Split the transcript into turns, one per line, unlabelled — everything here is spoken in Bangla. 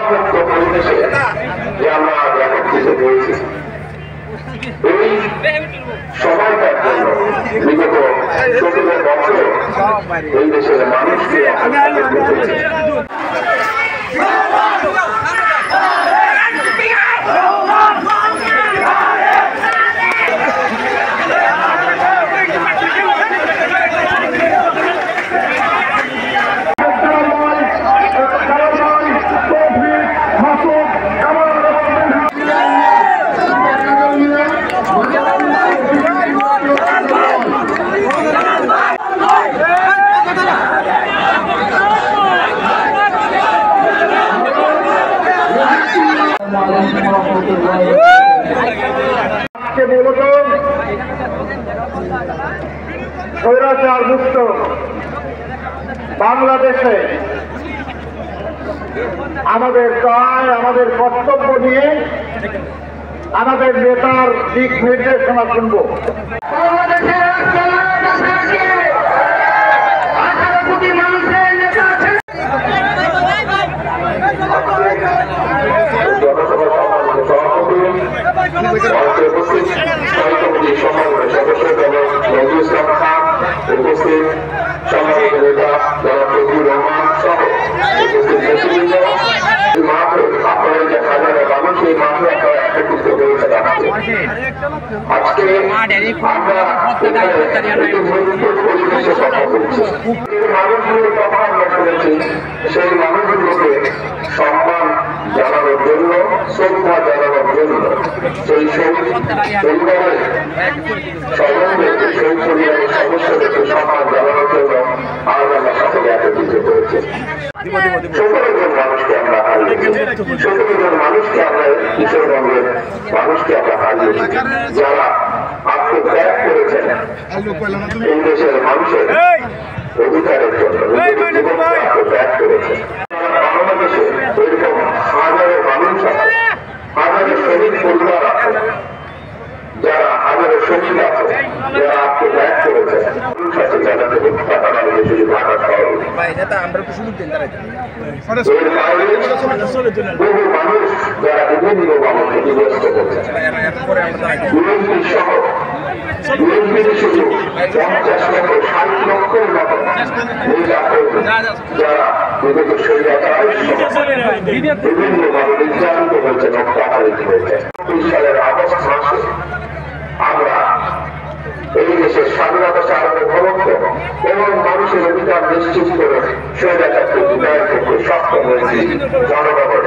মুক্ত পরিবেশে যে আমরা একত্রিত হয়েছি, এই সময়টার জন্য বিগত ১৭ বছর এই দেশের মানুষকে মূলত স্বৈরাচার মুক্ত বাংলাদেশে আমাদের দায়, আমাদের কর্তব্য নিয়ে আমাদের নেতার দিক নির্দেশনা শুনব। উপস্থিত সম্মানিত নেতা জনাব ফজলুর রহমান সহ উপস্থিত মাঠে আপনারা যে হাজারো মানুষ এই মাঠে আপনারা একত্রিত হয়েছে আজকে আমরা পরিবেশে কথা বলছি। মানুষগুলোর কথা আমরা শুনেছি, সেই মানুষগুলোকে সম্মান জানানোর জন্য, শ্রদ্ধা জানানোর জন্য সেই পরিবারের সম্বন্ধে সেই পরিবারের সদস্যদেরকে সম্মান জানানোর জন্য আজ আমরা সকলে একত্রিত করেছি। ১৭ জন মানুষকে আমরা হারিয়েছি, ১৭ জন মানুষকে আমরা কিশোরগঞ্জের মানুষকে আমরা হারিয়েছি, যারা আত্মত্যাগ করেছেন এই দেশের মানুষের অধিকারের জন্য, আত্মত্যাগ করেছেন। বাংলাদেশে এরকম হাজারো মানুষ আছে, হাজারো শহীদ পরিবার আছে, যারা হাজারো শহীদ আছে, যারা আত্মত্যাগ করেছেন, মানুষ আছে যাদেরকে হত্যা করা হয়েছে ঢাকা শহরে। বহু মানুষ যারা বিভিন্নভাবে ক্ষতিগ্রস্ত করছেন, বিএনপি সহ বিএনপির শুধু ৫০ লক্ষ ৬০ লক্ষের মতো যারা বিগত বিভিন্নভাবে নির্যাতিত হয়েছে, অত্যাচারিত হয়েছে। ২০ সালের আগস্ট মাসে আমরা এই দেশের স্বাধীনতা সার্বভৌমত্ব এবং মানুষের অধিকার নিশ্চিত করে স্বৈরাচারকে বিদায় করতে সক্ষম হয়েছি জনগণের